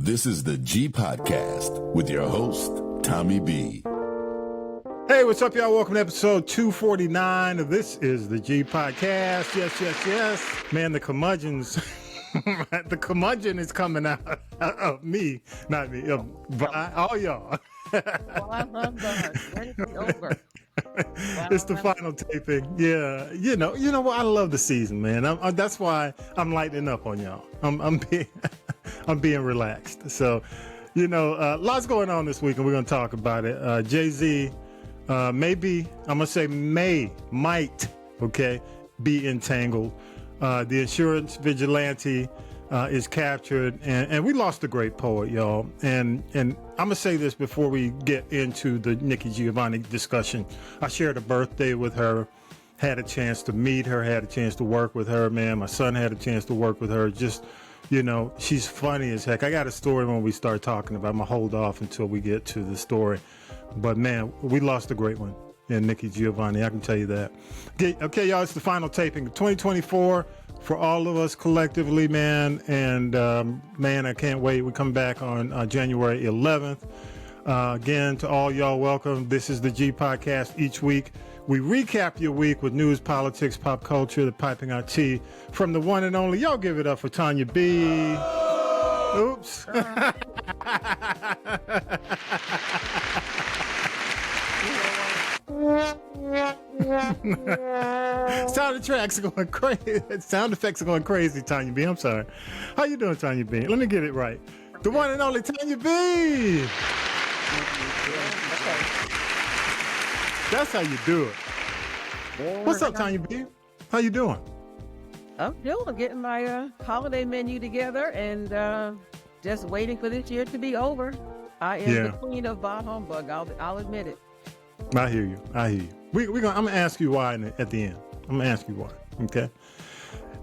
This is the G Podcast with your host, Tommy B. Hey, what's up, y'all? Welcome to episode 249 of This is the G Podcast. Yes. Man, the curmudgeons, the curmudgeon is coming out of me, not me, by all y'all. It's the final taping. Yeah, you know what? I love the season, man. That's why I'm lightening up on y'all. I'm being relaxed. So, lots going on this week, and we're gonna talk about it. Jay-Z, might, be entangled. The insurance vigilante is captured, and we lost a great poet, y'all. And I'm gonna say this before we get into the Nikki Giovanni discussion. I shared a birthday with her, had a chance to meet her, had a chance to work with her, man. My son had a chance to work with her. Just, she's funny as heck. I got a story when we start talking about it. I'm gonna hold off until we get to the story. But man, we lost a great one in Nikki Giovanni, I can tell you that. Okay, y'all, it's the final taping of 2024 for all of us collectively, man. And man, I can't wait. We come back on January 11th. Again, to all y'all, welcome. This is the G Podcast. Each week, we recap your week with news, politics, pop culture, the piping our tea from the one and only. Y'all give it up for Tanya B. Oops. Sound effects are going crazy, Tanya B. I'm sorry. How you doing, Tanya B? Let me get it right. The one and only Tanya B. That's how you do it. What's up, Tanya B? How you doing? I'm doing, getting my holiday menu together and just waiting for this year to be over. I am the queen of bah humbug. I'll admit it. I hear you. I'm gonna ask you why at the end. I'm gonna ask you why. Okay.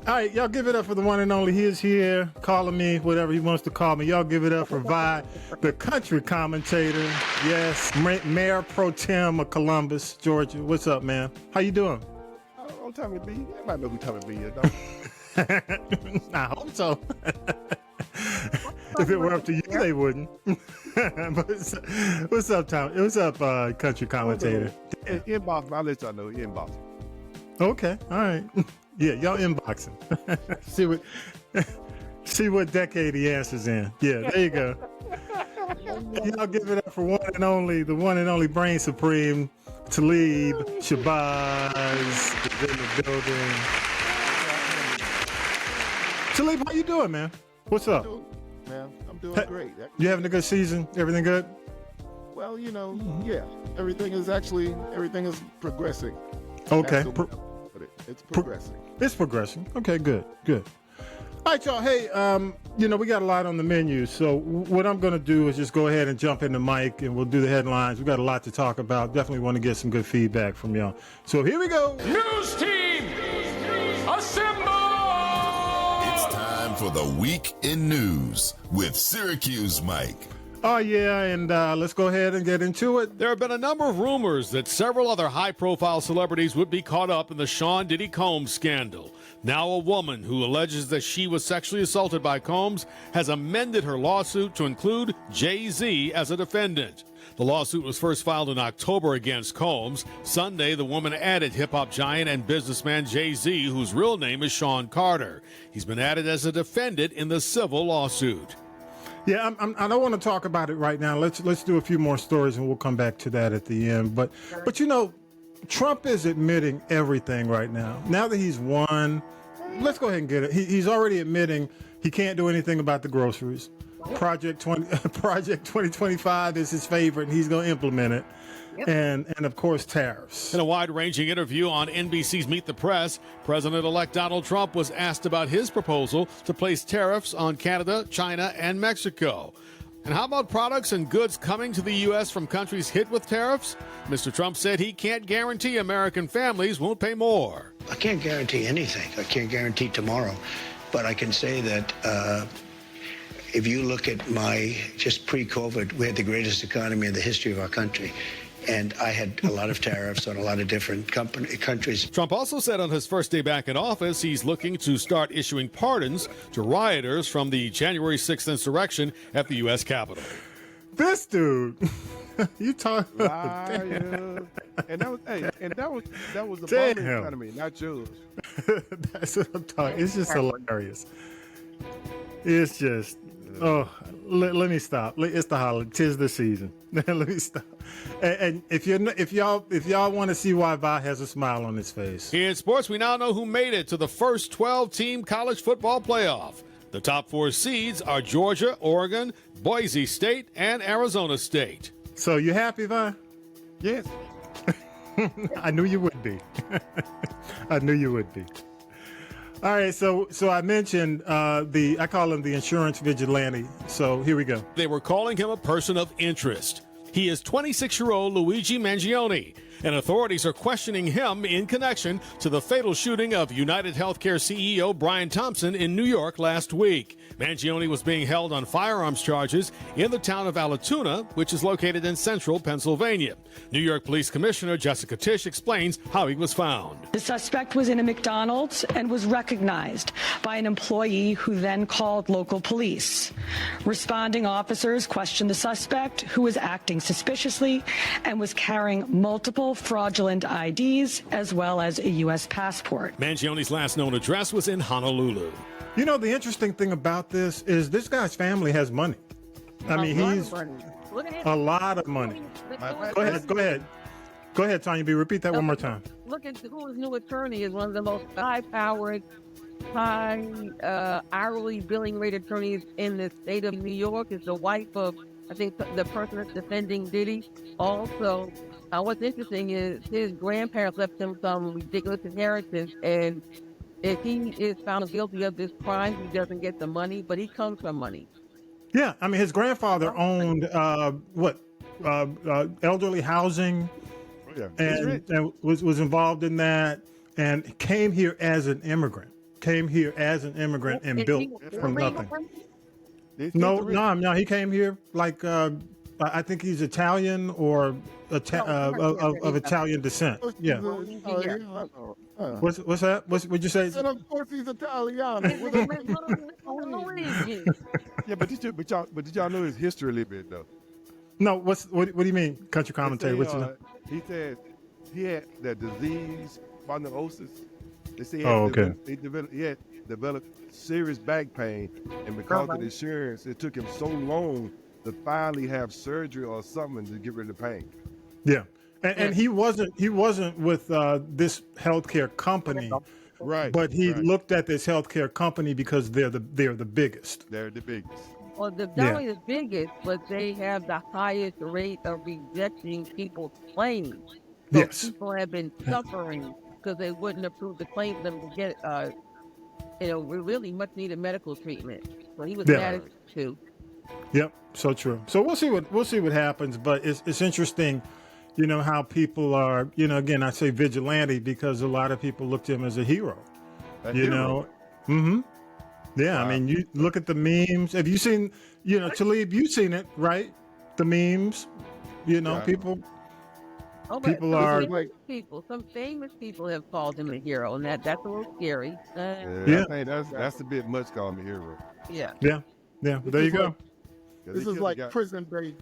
All right, y'all give it up for the one and only. He is here, calling me whatever he wants to call me. Y'all give it up for Vi, the country commentator. Yes, Mayor Pro Tem of Columbus, Georgia. What's up, man? How you doing? I'm Tommy B. Everybody know who Tommy B is, don't I hope so. If it were up to you, they wouldn't. But what's up, Tom? What's up, country commentator? Inbox, I'll let y'all know. Inbox. Okay, all right. Yeah, y'all inboxing. See what decade he answers in. Yeah, there you go. Y'all give it up for the one and only Brain Supreme, Talib Shabazz is in the building. Talib, how you doing, man? What's up? I'm doing great. You having a good season? Everything good? Well, yeah. Everything is progressing. Okay. It's progressing. It's progressing. Okay, good. All right, y'all. Hey, we got a lot on the menu. So what I'm going to do is just go ahead and jump in the mic and we'll do the headlines. We got a lot to talk about. Definitely want to get some good feedback from y'all. So here we go. News team, assemble! It's time for the Week in News with Syracuse Mike. Oh, yeah, and let's go ahead and get into it. There have been a number of rumors that several other high-profile celebrities would be caught up in the Sean Diddy Combs scandal. Now a woman who alleges that she was sexually assaulted by Combs has amended her lawsuit to include Jay-Z as a defendant. The lawsuit was first filed in October against Combs. Sunday, the woman added hip-hop giant and businessman Jay-Z, whose real name is Sean Carter. He's been added as a defendant in the civil lawsuit. Yeah, I don't want to talk about it right now. Let's do a few more stories and we'll come back to that at the end. But Trump is admitting everything right now. Now that he's won, let's go ahead and get it. He's already admitting he can't do anything about the groceries. Project 2025 is his favorite, and he's going to implement it. Yep. And of course, tariffs. In a wide-ranging interview on NBC's Meet the Press, President-elect Donald Trump was asked about his proposal to place tariffs on Canada, China, and Mexico. And how about products and goods coming to the U.S. from countries hit with tariffs? Mr. Trump said he can't guarantee American families won't pay more. I can't guarantee anything. I can't guarantee tomorrow. But I can say that if you look at just pre-COVID, we had the greatest economy in the history of our country. and I had a lot of tariffs on a lot of different countries. Trump also said on his first day back in office he's looking to start issuing pardons to rioters from the January 6th insurrection at the U.S. Capitol. This dude, you talk. Liar. And that was the Damn. Bowling Academy, not yours. That's what I'm talking. It's just hilarious. It's just, let me stop. It's the holiday. 'Tis the season. Let me stop. And if y'all want to see why Vi has a smile on his face. In sports, we now know who made it to the first 12-team college football playoff. The top 4 seeds are Georgia, Oregon, Boise State, and Arizona State. So you happy, Vi? Yes. I knew you would be. I knew you would be. All right, so I mentioned I call him the insurance vigilante. So here we go. They were calling him a person of interest. He is 26-year-old Luigi Mangione, and authorities are questioning him in connection to the fatal shooting of United Healthcare CEO Brian Thompson in New York last week. Mangione was being held on firearms charges in the town of Alatoona, which is located in central Pennsylvania. New York Police Commissioner Jessica Tisch explains how he was found. The suspect was in a McDonald's and was recognized by an employee who then called local police. Responding officers questioned the suspect, who was acting suspiciously and was carrying multiple fraudulent IDs as well as a U.S. passport. Mangione's last known address was in Honolulu. You know, the interesting thing about this is this guy's family has money. I mean, he's a lot of money. Go ahead, Tanya B. Repeat that one more time. Look at who his new attorney is, one of the most high-powered, hourly billing rate attorneys in the state of New York. Is the wife of, I think, the person that's defending Diddy. Also, what's interesting is his grandparents left him some ridiculous inheritance, and if he is found guilty of this crime, he doesn't get the money, but he comes from money. Yeah, I mean, his grandfather owned elderly housing, and was involved in that, and came here as an immigrant. And built from nothing. No, he came here like I think he's Italian or of Italian descent. Yeah. What's that? What'd you say? And of course he's Italiano. Yeah, but did y'all know his history a little bit though? No, what do you mean, country commentator? He said he had that disease, spondylosis. They say he had developed serious back pain, and because of the insurance, it took him so long to finally have surgery or something to get rid of the pain. Yeah. And he wasn't with this healthcare company, right? But he looked at this healthcare company because they're the biggest. They're the biggest. Well, they're not only the biggest, but they have the highest rate of rejecting people's claims. So yes. People have been suffering because they wouldn't approve the claim for them to get, really much needed medical treatment. So he was mad at it too. Yep, so true. So we'll see what happens, but it's interesting. You know, how people are, again, I say vigilante because a lot of people look to him as a hero. Know? Mm-hmm. Yeah, wow. I mean, you look at the memes. Have you seen, Talib, you've seen it, right? The memes, people. Oh, people are. Some famous people have called him a hero, and that's a little scary. I think that's a bit much calling him a hero. Yeah. Yeah. Yeah, there you go. This is like prison break.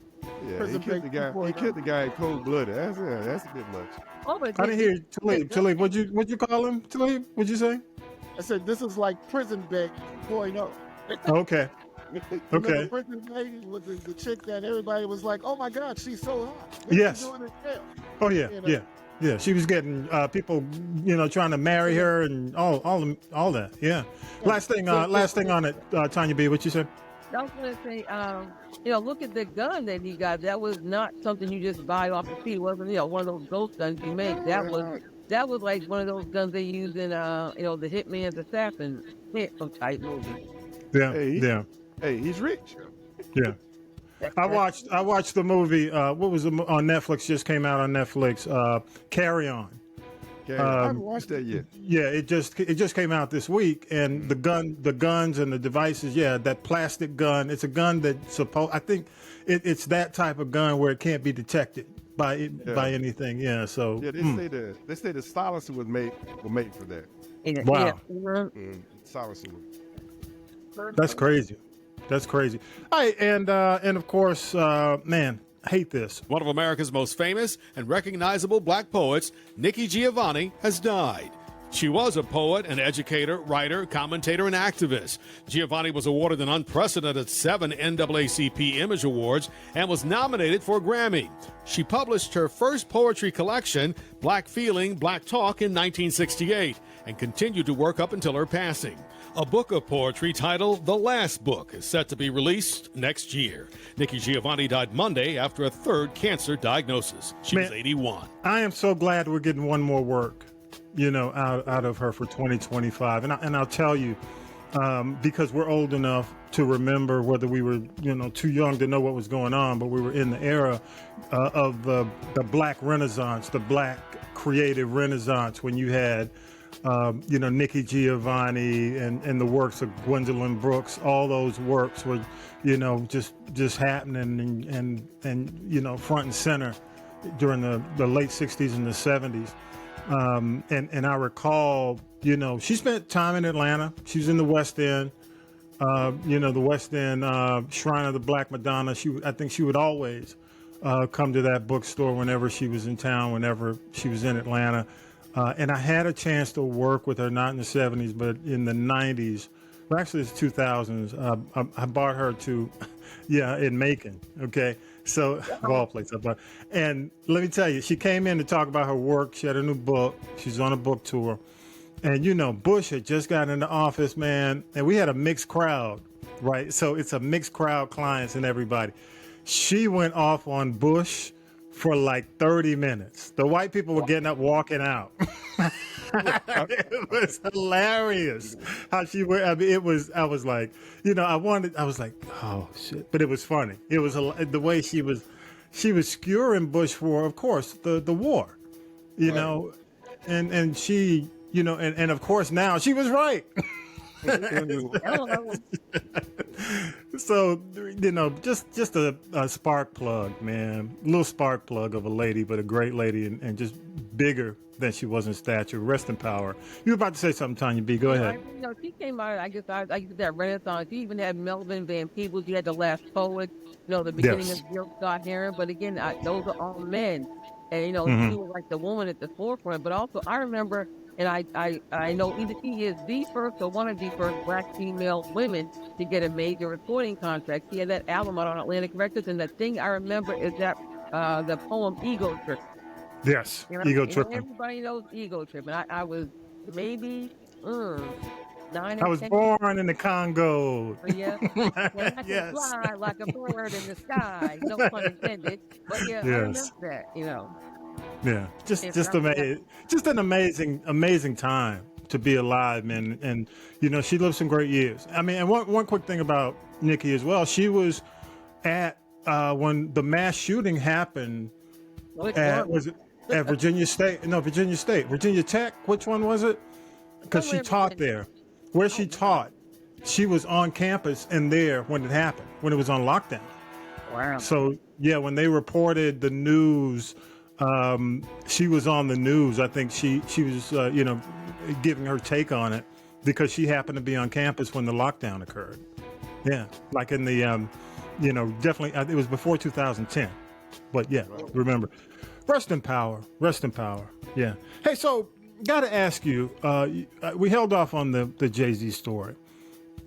Yeah, he killed the guy in cold blooded. That's a bit much. Oh, but I didn't hear you. Talib. What'd you call him? Talib? What'd you say? I said this is like prison break 2.0. Okay. Okay. Prison break with the chick that everybody was like, "Oh my God, she's so hot." Yes. Doing in jail? Oh yeah, yeah. She was getting people, trying to marry her and all that. Yeah. Last thing on it, Tanya B. What you said? I was going to say, look at the gun that he got. That was not something you just buy off the street. It wasn't, one of those ghost guns you make. That was like one of those guns they use in, the Hitman's Assassin type movie. Yeah, Hey, he's rich. Yeah. I watched the movie. What was on Netflix? Just came out on Netflix. Carry On. I haven't watched that yet. Yeah, it just came out this week, and the guns and the devices. Yeah, that plastic gun. It's a gun that I think it's that type of gun where it can't be detected. by anything. Yeah. So yeah, they say the silencer was made for that. wow. Silencer. That's crazy. That's crazy. All right, and of course, man, I hate this. One of America's most famous and recognizable black poets, Nikki Giovanni, has died. She was a poet, an educator, writer, commentator, and activist. Giovanni was awarded an unprecedented 7 NAACP Image Awards and was nominated for a Grammy. She published her first poetry collection, Black Feeling, Black Talk, in 1968 and continued to work up until her passing. A book of poetry titled The Last Book is set to be released next year. Nikki Giovanni died Monday after a third cancer diagnosis. She was 81. I am so glad we're getting one more work, out of her for 2025. And I'll tell you, because we're old enough to remember, whether we were, too young to know what was going on, but we were in the era of the Black Renaissance, the Black creative Renaissance, when you had Nikki Giovanni and the works of Gwendolyn Brooks. All those works were, just happening and front and center during the late 60s and the 70s. And I recall, she spent time in Atlanta. She was in the West End, the West End Shrine of the Black Madonna. I think she would always come to that bookstore whenever she was in town, whenever she was in Atlanta. And I had a chance to work with her, not in the 70s, but in the 90s. Well, actually, it's 2000s. I bought her to, in Macon. Okay. So, of all places. And let me tell you, she came in to talk about her work. She had a new book. She's on a book tour. And, Bush had just gotten into office, man. And we had a mixed crowd, right? So it's a mixed crowd, clients and everybody. She went off on Bush for like 30 minutes. The white people were getting up, walking out. It was hilarious how she went. I mean, I was like, oh shit. But it was funny. It was the way she was skewering Bush for, of course, the war, know, and she, and of course now she was right. So, just a spark plug, man. A little spark plug of a lady, but a great lady and just bigger than she was in stature. Rest in power. You were about to say something, Tanya B. Go ahead. She came out, I guess, I used that Renaissance. She even had Melvin Van Peebles. You had The Last Poet, the beginning of Jill Scott Heron. But again, those are all men. And, she was like the woman at the forefront. But also, I remember, and I know either she is the first or one of the first Black female women to get a major recording contract. She had that album out on Atlantic Records, and the thing I remember is that the poem Ego Trip. Yes, Ego Trip. Everybody knows Ego Trip. And I was maybe 9 I was born in the Congo. Yeah. When I could fly like a bird in the sky. No pun intended. But I remember that, Yeah, just amazing, just an amazing time to be alive, man. And she lived some great years. I mean, and one quick thing about Nikki as well, she was at when the mass shooting happened. Was it at Virginia State? No, Virginia Tech. Which one was it? Because she taught there. Where she taught, she was on campus and there when it happened, when it was on lockdown. Wow. So when they reported the news. She was on the news. I think she was, giving her take on it because she happened to be on campus when the lockdown occurred. Yeah, like in the, definitely, it was before 2010. But remember, rest in power. Yeah. Hey, so got to ask you, we held off on the Jay-Z story.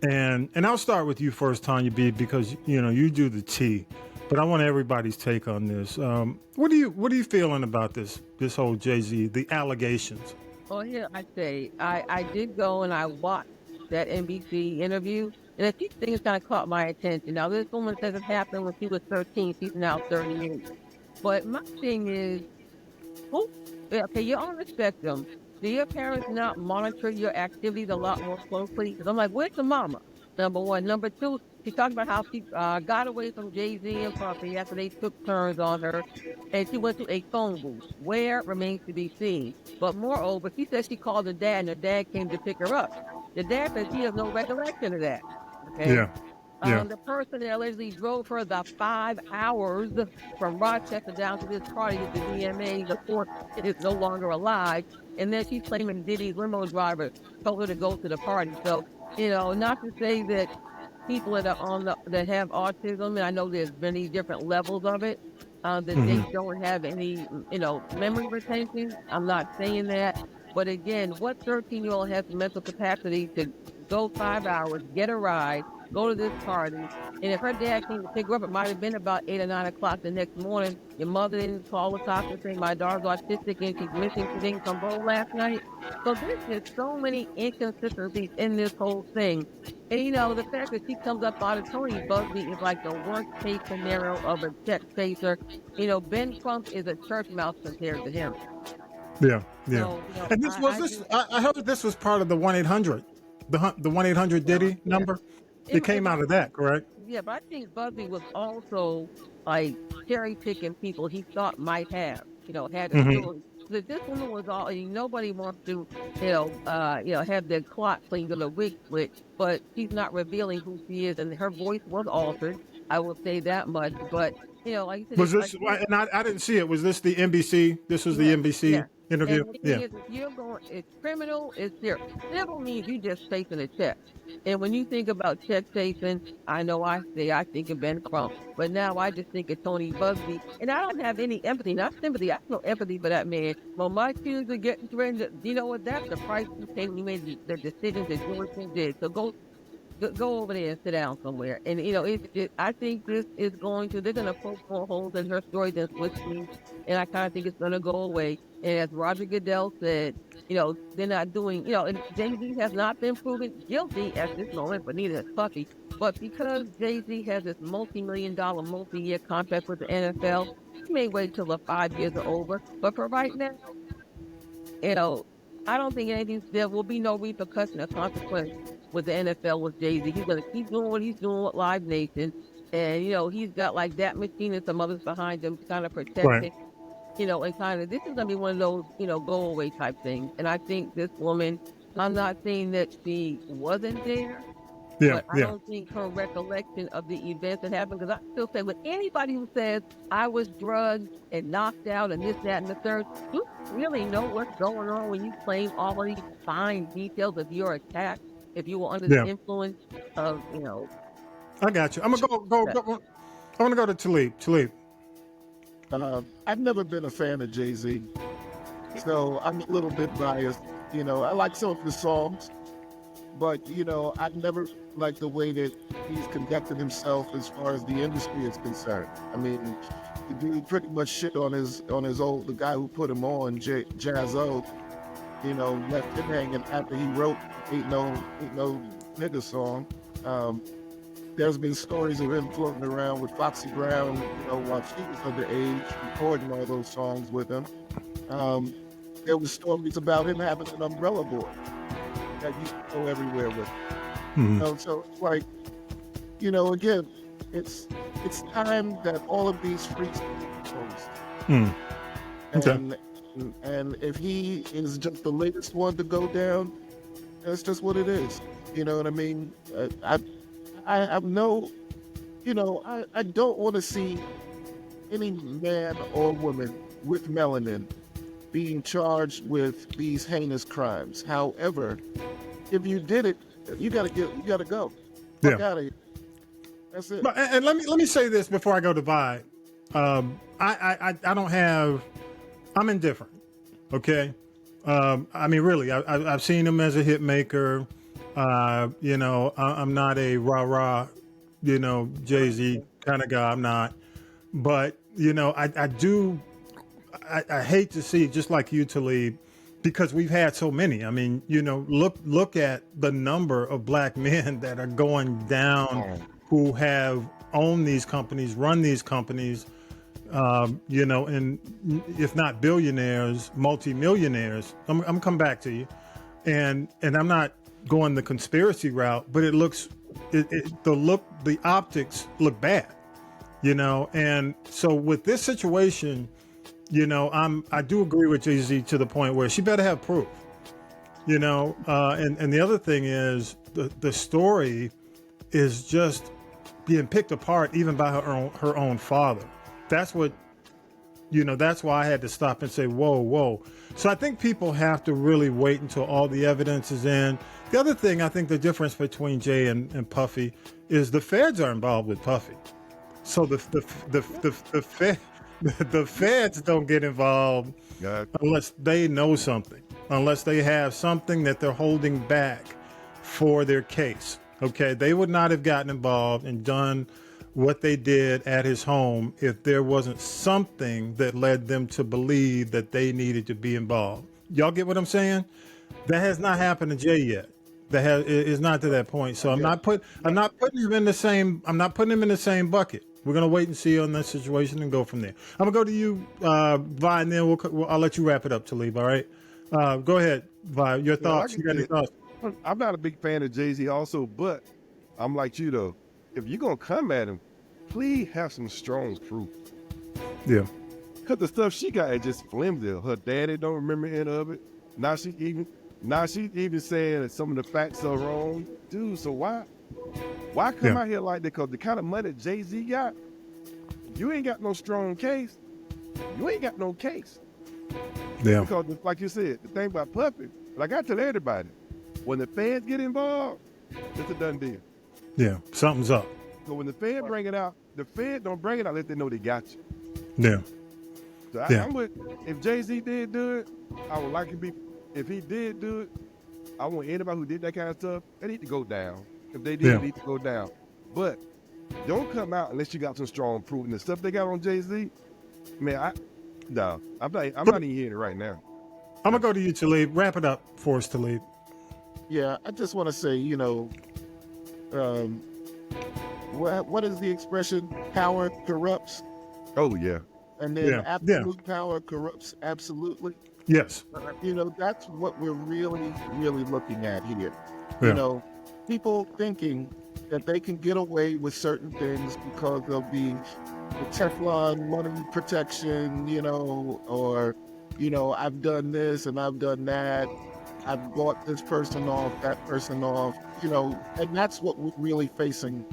And I'll start with you first, Tanya B, because, you do the T. But I want everybody's take on this. What are you feeling about this whole Jay-Z, the allegations? Well, here I say, I did go and I watched that NBC interview, and a few things kind of caught my attention. Now, this woman says it happened when she was 13. She's now 38. But my thing is, you're on the spectrum. Do your parents not monitor your activities a lot more closely? Because I'm like, where's the mama? Number one. Number two, she talked about how she got away from Jay-Z and Puffy after they took turns on her, and she went to a phone booth. Where remains to be seen. But moreover, she said she called her dad, and her dad came to pick her up. The dad said she has no recollection of that. Okay? Yeah. The person that allegedly drove her the 5 hours from Rochester down to this party at the VMA, the court is no longer alive. And then she's claiming Diddy's limo driver told her to go to the party. So, not to say that people that are that have autism, and I know there's many different levels of it, that they don't have any, memory retention. I'm not saying that. But again, what 13-year-old has the mental capacity to go 5 hours, get a ride, go to this party, and if her dad came to pick her up, it might have been about 8 or 9 o'clock the next morning. Your mother didn't call the cops and say my daughter's autistic and she's missing. She didn't come home last night. So there's just so many inconsistencies in this whole thing. And the fact that she comes up out of Tony Busby is like the worst case scenario of a check chaser. Ben Crump is a church mouse compared to him. Yeah. So, and I heard this was part of the 1-800, the 1-800 Diddy number. It came out of that, correct? Yeah, but I think Busby was also like cherry picking people he thought might have, had a story. This woman was all. Nobody wants to, have their clock cleaned or the wig split, but she's not revealing who she is, and her voice was altered. I will say that much. But like you said, was this? And I didn't see it. Was this the NBC? This was the NBC interview. And the thing is, if you're going, it's criminal. It's serious. Civil means you just chasing a check. And when you think about check chasing, I know I think of Ben Crump, but now I just think of Tony Busby, and I don't have any empathy, not sympathy. I have no empathy for that man. Well, my kids are getting threatened. You know what? That's the price you pay when you made the decisions that George did. So go over there and sit down somewhere. And I think this is they're gonna poke more holes in her story than switch me, and I kind of think it's gonna go away. And as Roger Goodell said, they're not doing, and Jay-Z has not been proven guilty at this moment, but neither has Puffy. But because Jay-Z has this multi-million-dollar, multi-year contract with the NFL, he may wait till the 5 years are over. But for right now, I don't think there will be no repercussion or consequence with the NFL with Jay-Z. He's going to keep doing what he's doing with Live Nation. And, he's got like that machine and some others behind him to kind of protect it. And kind of, this is going to be one of those, go away type things. And I think this woman, I'm not saying that she wasn't there, but I don't think her recollection of the events that happened, because I still say with anybody who says I was drugged and knocked out and this, that, and the third, you really know what's going on when you claim all of these fine details of your attack, if you were under the influence of, I got you. I'm going to go. I want to go to Talib. I've never been a fan of Jay-Z, so I'm a little bit biased. I like some of his songs, but, I've never liked the way that he's conducted himself as far as the industry is concerned. I mean, he pretty much shit on his the guy who put him on, Jazzo, left him hanging after he wrote Ain't No Nigga song. There's been stories of him floating around with Foxy Brown, while she was underage, recording all those songs with him. There was stories about him having an umbrella board that you could go everywhere with. So it's like, again, it's time that all of these freaks be exposed. And if he is just the latest one to go down, that's just what it is. You know what I mean? I have no, I don't want to see any man or woman with melanin being charged with these heinous crimes. However, if you did it, you gotta go. Fuck out of here. That's it. And let me say this before I go to Vi. I don't have. I'm indifferent. Okay. I mean, really, I've seen him as a hit maker. I'm not a rah-rah, Jay-Z kind of guy. I'm not. But, I hate to see, just like you, Talib, because we've had so many. I mean, look at the number of black men that are going down who have owned these companies, run these companies, and if not billionaires, multimillionaires. I'm come back to you. And I'm not going the conspiracy route, but the optics look bad, and so with this situation, I do agree with Jay-Z to the point where she better have proof, and the other thing is the story is just being picked apart even by her own father. That's what, that's why I had to stop and say, whoa. So I think people have to really wait until all the evidence is in. The other thing, I think the difference between Jay and Puffy is the feds are involved with Puffy. So the feds don't get involved unless they know something, unless they have something that they're holding back for their case. Okay, they would not have gotten involved and done what they did at his home if there wasn't something that led them to believe that they needed to be involved. Y'all get what I'm saying? That has not happened to Jay yet. It's not to that point. So I'm not putting him in the same. I'm not putting him in the same bucket. We're gonna wait and see on that situation and go from there. I'm gonna go to you, Vi, and then I'll let you wrap it up, Talib. All right. Go ahead, Vi. Your thoughts. You got any thoughts? I'm not a big fan of Jay-Z also, but I'm like you though. If you're gonna come at him, please have some strong proof. Yeah. Cause the stuff she got is just flimsy. Her daddy don't remember any of it. Now she's even saying that some of the facts are wrong. Dude, so why come out here like that? Cause the kind of money Jay-Z got, you ain't got no strong case. You ain't got no case. Yeah. Because like you said, the thing about Puffy, like I tell everybody, when the feds get involved, it's a done deal. Yeah, something's up. So when the Fed bring it out, the Fed don't bring it out unless they know they got you. Yeah. So I'm with, if Jay-Z did do it, I would like to be, if he did do it, I want anybody who did that kind of stuff, they need to go down. If they did, they need to go down. But don't come out unless you got some strong proof. And the stuff they got on Jay-Z, man, I'm not even hearing it right now. I'm going to go to you, Talib. Wrap it up for us, Talib. Yeah, I just want to say, what is the expression? Power corrupts. Oh, yeah. And then absolute power corrupts absolutely. Yes. That's what we're really, really looking at here. Yeah. People thinking that they can get away with certain things because of the Teflon money protection, or, I've done this and I've done that. I've bought this person off, that person off, and that's what we're really facing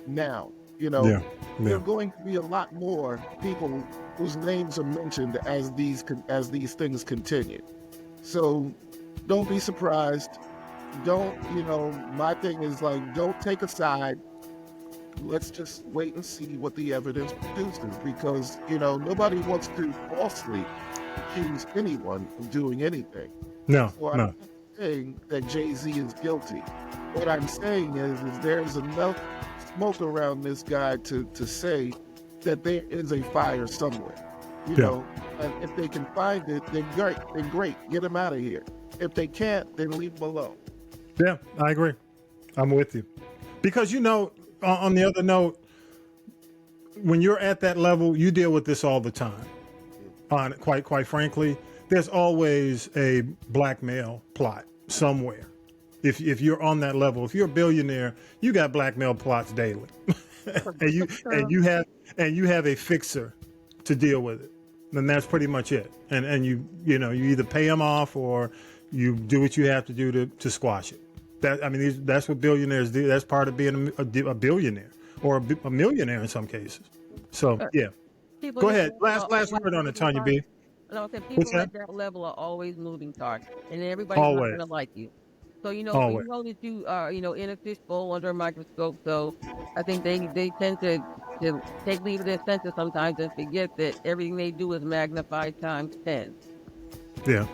now. There are going to be a lot more people whose names are mentioned as these things continue. So don't be surprised. My thing is don't take a side. Let's just wait and see what the evidence produces, because, nobody wants to falsely accuse anyone of doing anything. No. I'm not saying that Jay-Z is guilty. What I'm saying is there's enough smoke around this guy to say that there is a fire somewhere. And if they can find it, then great. Get him out of here. If they can't, then leave him alone. Yeah, I agree. I'm with you. Because, on the other note, when you're at that level, you deal with this all the time. Quite frankly, there's always a blackmail plot somewhere. If you're on that level, if you're a billionaire, you got blackmail plots daily, and you have a fixer to deal with it. And that's pretty much it. And you either pay them off or you do what you have to do to squash it. That's what billionaires do. That's part of being a billionaire or a millionaire in some cases. So yeah. Go ahead. Last word on it, Tanya B. No, people at that level are always moving target, and everybody's not going to like you. So we know that you are in a fishbowl under a microscope. So I think they tend to take leave of their senses sometimes and forget that everything they do is magnified times 10. Yeah,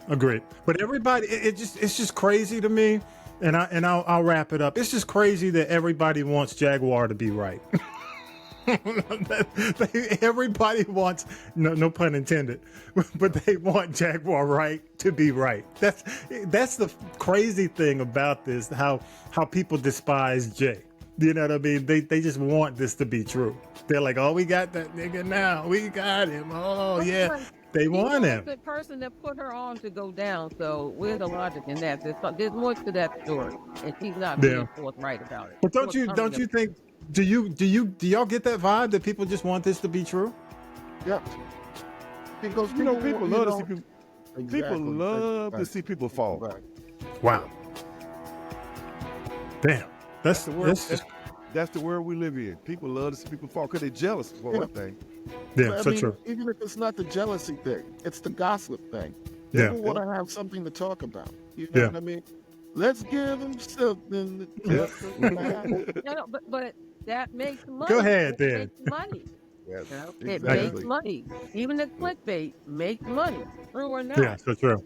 agreed. But everybody, it's just crazy to me, and I'll wrap it up. It's just crazy that everybody wants Jaguar to be right. Everybody wants, no pun intended, but they want Jaguar right to be right. That's the crazy thing about this, how people despise Jay. You know what I mean? They just want this to be true. They're like, oh, we got that nigga now. We got him. Oh, yeah. They want him. The person that put her on to go down. So where's the logic in that? There's more to that story, and she's not being forthright about it. But don't you think? Do y'all get that vibe that people just want this to be true? Yeah. Because people love to see people. People love to see people fall. Right. Wow. Damn. That's the word. that's the world we live in. People love to see people fall because they're jealous for one thing. Yeah, so true. Even if it's not the jealousy thing, it's the gossip thing. They Yeah. want to have something to talk about. You know what I mean? Let's give them something to talk about. No, but that makes money. Go ahead, It Dan. makes money. Yes, You know? exactly. It makes money. Even the clickbait makes money. True or not? Yeah, so true.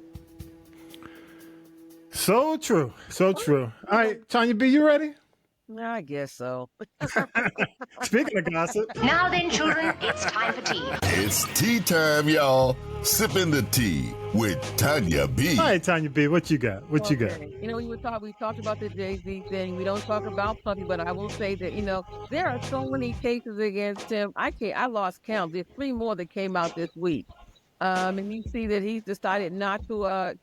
So true. So true. All right, Tanya B, you ready? I guess so. Speaking of gossip. Now then, children, it's time for tea. It's tea time, y'all. Sipping the tea with Tanya B. All right, Tanya B, what you got? What you got? You know, we talked about the Jay-Z thing. We don't talk about Puffy, but I will say that, you know, there are so many cases against him. I lost count. There's 3 more that came out this week. And you see that he's decided not to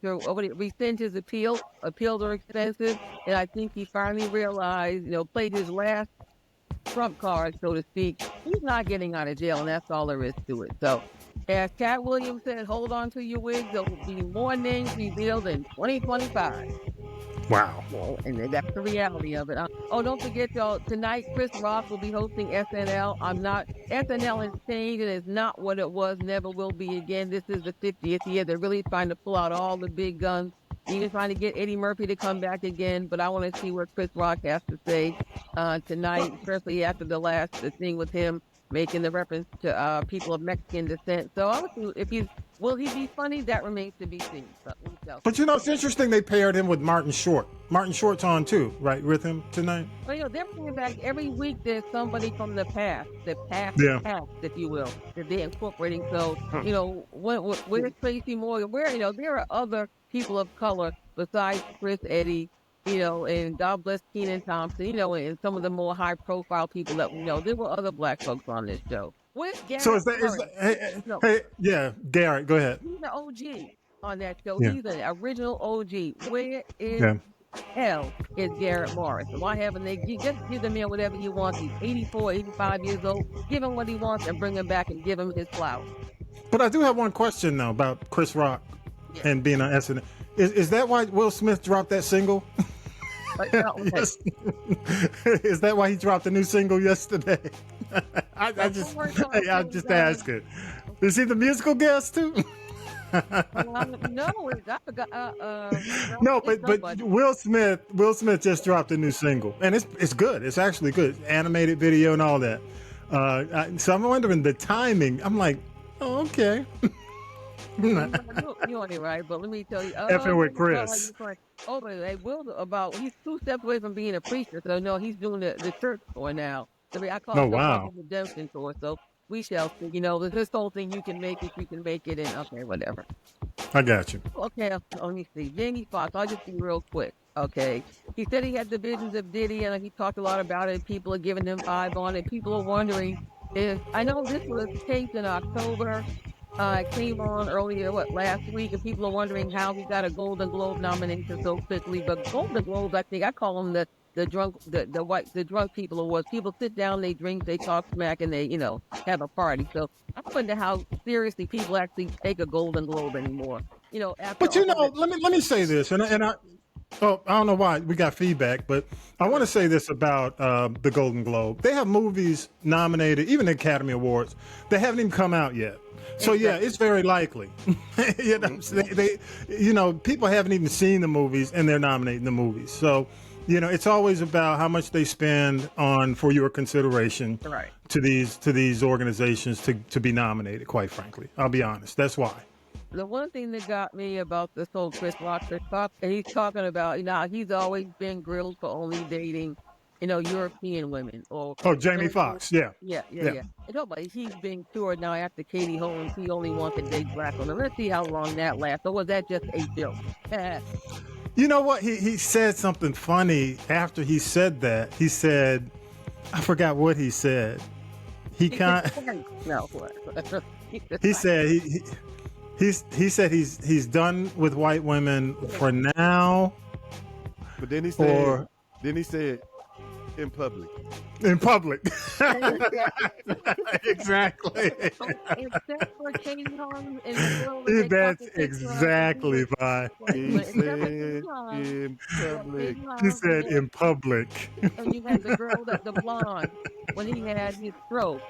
rescind his appeal. Appeals are expensive. And I think he finally realized, you know, played his last trump card, so to speak. He's not getting out of jail, and that's all there is to it. So, as Cat Williams said, hold on to your wigs. There will be more names revealed in 2025. Wow. Well, and that's the reality of it. Oh, don't forget, y'all, tonight Chris Rock will be hosting SNL. SNL has changed. It is not what it was, never will be again. This is the 50th year. They're really trying to pull out all the big guns, even trying to get Eddie Murphy to come back again. But I want to see what Chris Rock has to say tonight, especially after the thing with him making the reference to people of Mexican descent. So I would see will he be funny? That remains to be seen. But you know, it's interesting they paired him with Martin Short. Martin Short's on too, right, with him tonight? Well, you know, they're bringing back every week. There's somebody from the past, past, if you will, that they're incorporating. So, you know, where's Tracy Morgan? You know, there are other people of color besides Chris, Eddie, you know, and God bless Kenan Thompson, you know, and some of the more high-profile people that we know. There were other black folks on this show. So Garrett, go ahead. He's the OG on that show. Yeah. He's an original OG. Where is hell is Garrett Morris? Why haven't they just give the man whatever he wants? He's 84, 85 years old. Give him what he wants and bring him back and give him his flowers. But I do have one question now about Chris Rock and being on SNL. Is that why Will Smith dropped that single? Yes. Is that why he dropped a new single yesterday? I'm just asking. Is he the musical guest too? No, I forgot. No, but Will Smith just dropped a new single, and it's good. It's actually good. Animated video and all that. So I'm wondering the timing. I'm like, oh, okay. You on it, right? But let me tell you. Effing with Chris. But they will he's 2 steps away from being a preacher. So no, he's doing the church tour now. I call it the redemption tour. So we shall see. You know, this whole thing, you can make it, and okay, whatever. I got you. Okay, let me see. Jamie Foxx, I'll just be real quick. Okay. He said he had the visions of Diddy, and he talked a lot about it. People are giving him 5 on it. People are wondering if, I know this was taped in October. It came on earlier, last week, and people are wondering how he got a Golden Globe nomination so quickly. But Golden Globes, I call them the drunk people awards. People sit down, they drink, they talk smack, and they, you know, have a party. So I wonder how seriously people actually take a Golden Globe anymore. You know, but you know, let me say this, and I don't know why we got feedback, but I want to say this about the Golden Globe. They have movies nominated, even the Academy Awards. They haven't even come out yet. So yeah, it's very likely. You know, you know, people haven't even seen the movies, and they're nominating the movies. So, you know, it's always about how much they spend for your consideration to these organizations to be nominated. Quite frankly, I'll be honest. That's why. The one thing that got me about this whole Chris Rock, and he's talking about, you know, he's always been grilled for only dating, you know, European women. Jamie Foxx, yeah. And nobody, he's being toured now after Katie Holmes. He only wants to date black women. Let's see how long that lasts. Or was that just a joke? You know what? He said something funny after he said that. He said, I forgot what he said. He said he's done with white women for now. But then he said in public. In public. Exactly. Except for Katie Holmes in the world that they That's fucking picked her up and exactly fine. He except for Katie said Holmes, in yeah, public. Katie He Holmes, said in public. and you had the girl that the blonde when he had his stroke.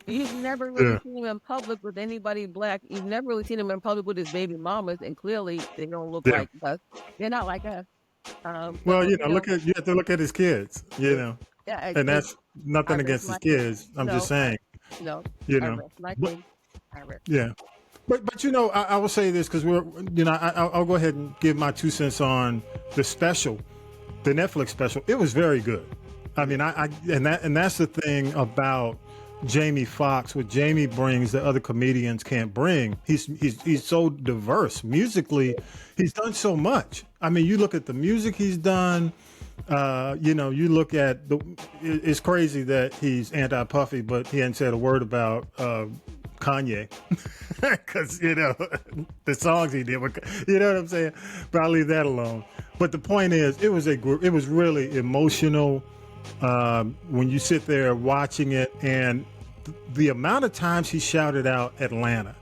You've never really Yeah. seen him in public with anybody black. You've never really seen him in public with his baby mamas, and clearly they don't look Yeah. like us. They're not like us. Well, So, you have to look at his kids, yeah, and that's I nothing rest against his my case. kids. I'm No, just saying, No, you I know. rest my But- case. I rest. Yeah. But I will say this because I'll go ahead and give my 2 cents on the special, the Netflix special. It was very good. I mean, and that's the thing about Jamie Foxx. What Jamie brings that other comedians can't bring. He's so diverse musically. He's done so much. I mean, you look at the music he's done. You look at it's crazy that he's anti-Puffy, but he hadn't said a word about Kanye because the songs he did. You know what I'm saying? But I'll leave that alone. But the point is, it was really emotional when you sit there watching it, and the amount of times he shouted out Atlanta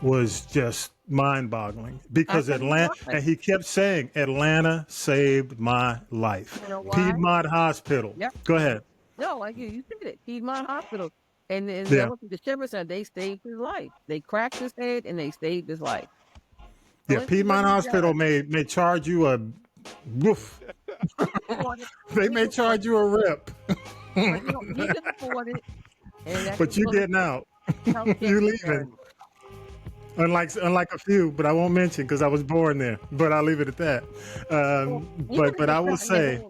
was just mind-boggling because Atlanta, and he kept saying, "Atlanta saved my life." You know why? Piedmont Hospital. Yep. Go ahead. No, like you said it. Piedmont Hospital. And then Yeah. the Shiver Center, they saved his life. They cracked his head and they saved his life. Yeah, So Piedmont Hospital may charge you a woof. They may charge you a rip, You can afford it. And that's but you what getting out. healthcare You is. leaving. Unlike a few, but I won't mention because I was born there. But I'll leave it at that. But I will say,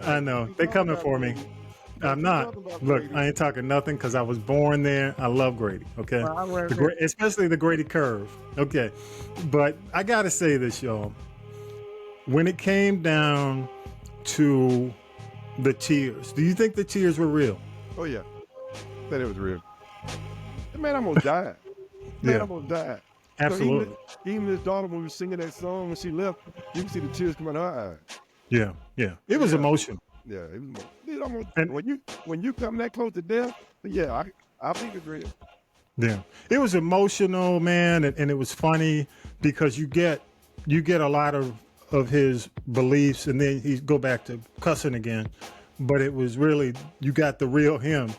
I know they're coming for me. I'm not. Look, I ain't talking nothing because I was born there. I love Grady. Okay, especially the Grady curve. Okay, but I gotta say this, y'all. When it came down to the tears, do you think the tears were real? Oh yeah, said it was real. The man almost died. Yeah. Almost died. Absolutely. So even his daughter, when we were singing that song, when she left, you can see the tears coming out her eyes. Yeah. It was emotional. Yeah, it almost. And when you come that close to death, yeah, I think it's real. Yeah, it was emotional, man, and it was funny because you get a lot of his beliefs, and then he go back to cussing again. But it was really, you got the real him.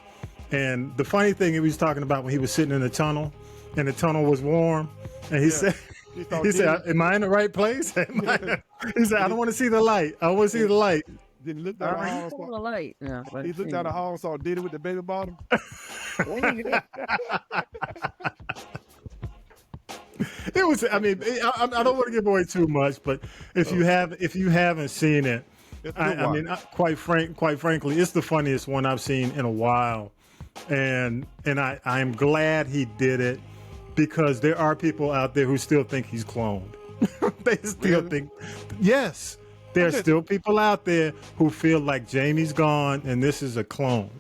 And the funny thing he was talking about when he was sitting in the tunnel, and the tunnel was warm, and he said, "Am I in the right place?" He said, "I don't want to see the light. I want to see the light." Then he looked down the hall and the light. Yeah, he looked down the hall and saw Diddy with the baby bottom. It was. I mean, I don't want to give away too much, but if you haven't seen it, quite frankly, it's the funniest one I've seen in a while, and I'm glad he did it because there are people out there who still think he's cloned. They still think, yes, there's still people out there who feel like Jamie's gone and this is a clone,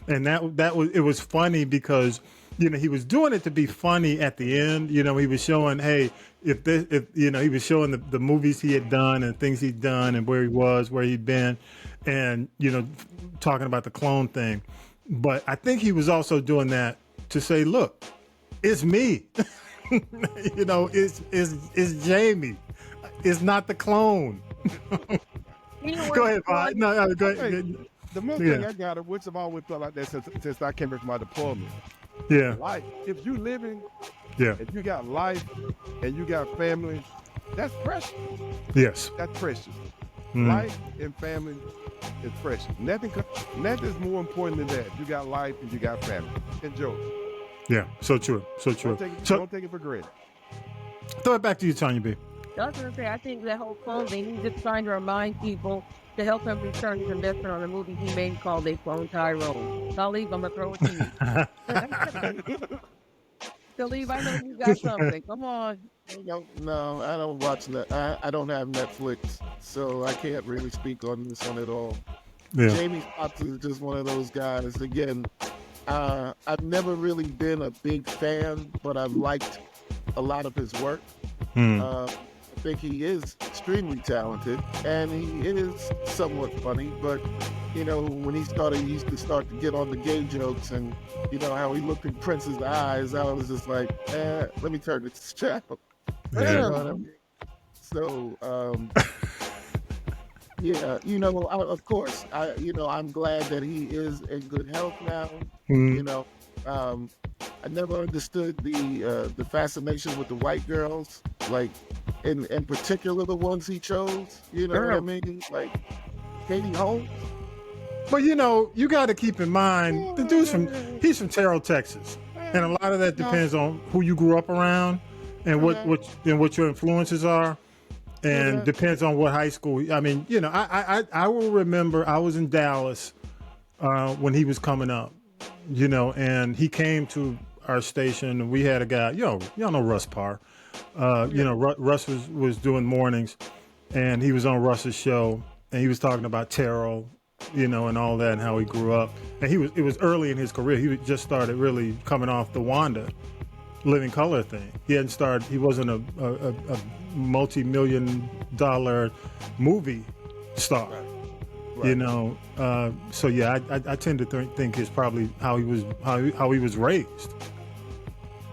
and it was funny because. He was doing it to be funny at the end. He was showing, hey, he was showing the movies he had done and things he'd done and where he was, where he'd been, and talking about the clone thing. But I think he was also doing that to say, look, it's me. It's Jamie. It's not the clone. Go ahead, Bob. No, go ahead. The most thing I got, which I've always felt like that since I came back from my deployment. Yeah. Life. If you living, if you got life and you got family, that's precious. Yes. That's precious. Life and family is precious. Nothing's more important than that. You got life and you got family. Enjoy. Yeah. So true. Don't take it for granted. Throw it back to you, Tanya B. I was gonna say, I think that whole clone thing, he's just trying to remind people to help him return his investment on a movie he made called They Clone Tyrone. So I'll leave, I'm gonna throw it to you. So leave, I know you got something. Come on. No, I don't watch that. I don't have Netflix, so I can't really speak on this one at all. Yeah. Jamie Foxx is just one of those guys. Again, I've never really been a big fan, but I've liked a lot of his work. I think he is extremely talented, and he is somewhat funny, but you know, when he used to start to get on the gay jokes, and you know how he looked in Prince's eyes. I was just like, let me turn this channel. Yeah. You know what I mean? So, yeah, you know, of course, I'm glad that he is in good health now. Mm-hmm. You know, I never understood the fascination with the white girls, like in particular the ones he chose. You know what I mean? Like Katie Holmes. But you know, you got to keep in mind the dude's he's from Terrell, Texas, and a lot of that depends on who you grew up around and what your influences are, and depends on what high school. I mean, you know, I will remember I was in Dallas when he was coming up, you know, and he came to our station, and we had a guy, y'all know Russ Parr, you know, Russ was doing mornings, and he was on Russ's show, and he was talking about Terrell, you know, and all that, and how he grew up. And it was early in his career. He just started really coming off the Wanda Living Color thing. He wasn't a multi-million-dollar movie star, you know. So yeah, I tend to think it's probably how he was raised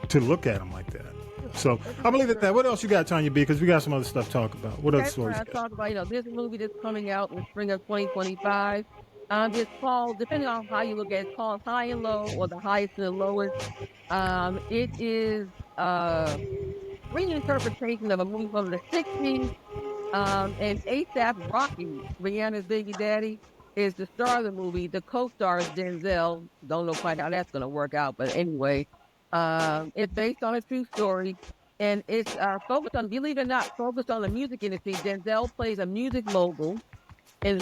to look at him like that. So I'm gonna leave it at that. What else you got, Tanya B? Because we got some other stuff to talk about. What other stories? I talk about, you know, there's a movie that's coming out in the spring of 2025. It's called, depending on how you look at it, it's called High and Low, or The Highest and the Lowest. It is reinterpretation of a movie from the 60s. And ASAP Rocky, Rihanna's baby daddy, is the star of the movie. The co-star is Denzel. Don't know quite how that's going to work out, but anyway, it's based on a true story, and it's focused on, believe it or not, focused on the music industry. Denzel plays a music mogul and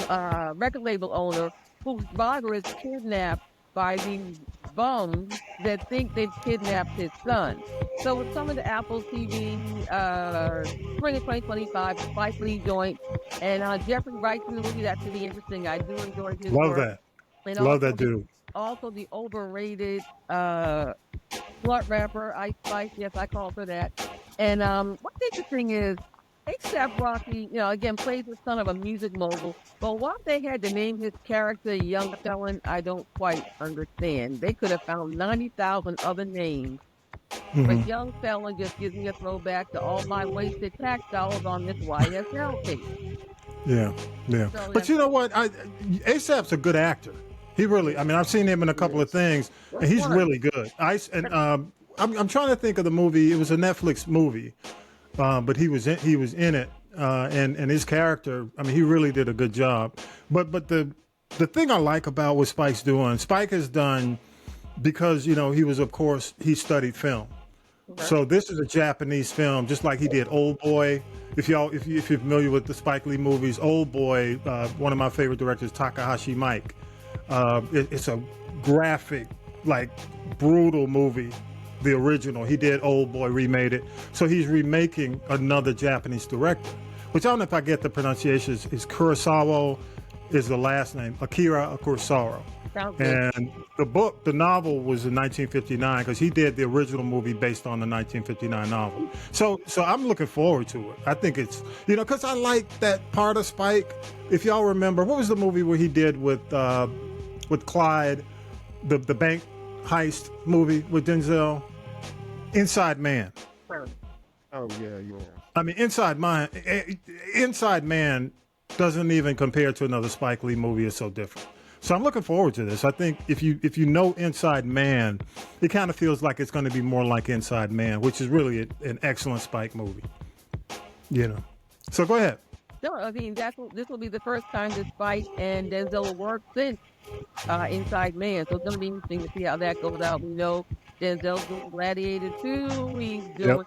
record label owner whose daughter is kidnapped by these bums that think they've kidnapped his son. So it's coming to Apple TV spring of 2025, Spike Lee joint, and Jeffrey Wright's in the movie. That should be interesting. I do enjoy his Love work. that. And Love that dude. Also the overrated slut rapper Ice Spice. Yes, I call her that. And what's interesting is A$AP Rocky, you know, again, plays the son of a music mogul. But why they had to name his character Young Felon, I don't quite understand. They could have found 90,000 other names. But Young Felon just gives me a throwback to all my wasted tax dollars on this YSL case. Yeah. So, but you know what? A$AP's a good actor. He really, I mean, I've seen him in a couple of things, and he's really good. I'm trying to think of the movie. It was a Netflix movie. But he was in it, and his character, I mean, he really did a good job. But the thing I like about what Spike's doing, Spike has done, because you know he studied film. Right. So this is a Japanese film, just like he did Old Boy. If you're familiar with the Spike Lee movies, Old Boy, one of my favorite directors, Takahashi Mike. It's a graphic, like brutal movie. The original. He did Old Boy, remade it. So he's remaking another Japanese director, which I don't know if I get the pronunciation. Is Kurosawa is the last name. Akira Kurosawa. And the novel was in 1959, because he did the original movie based on the 1959 novel. So I'm looking forward to it. I think it's, you know, because I like that part of Spike. If y'all remember, what was the movie where he did with Clyde, the bank heist movie with Denzel? Inside Man. Oh yeah. I mean, Inside Man doesn't even compare to another Spike Lee movie. It's so different. So I'm looking forward to this. I think if you know Inside Man, it kind of feels like it's going to be more like Inside Man, which is really an excellent Spike movie. You know. So go ahead. No, I mean this will be the first time that Spike and Denzel will work since Inside Man. So it's going to be interesting to see how that goes out. We know Denzel's doing Gladiator 2. He's doing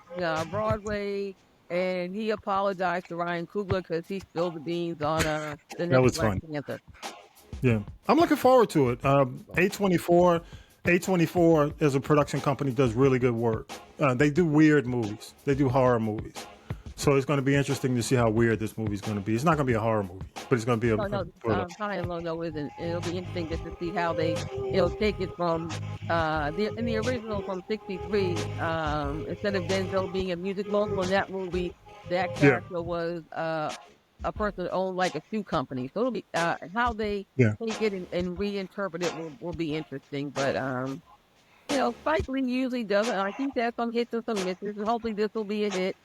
Broadway, and he apologized to Ryan Coogler because he spilled the beans on the next Black Panther. Yeah, I'm looking forward to it. A24 as a production company does really good work. They do weird movies. They do horror movies. So it's going to be interesting to see how weird this movie is going to be. It's not going to be a horror movie, but it's going to be High and Low, no, isn't. It'll be interesting just to see how they, take it from in the original from '63. Instead of Denzel being a music mogul in that movie, that character was a person that owns like a shoe company. So it'll be how they take it and reinterpret it will be interesting. But Spike Lee usually does it. Like he's had some hits and some misses, and hopefully this will be a hit.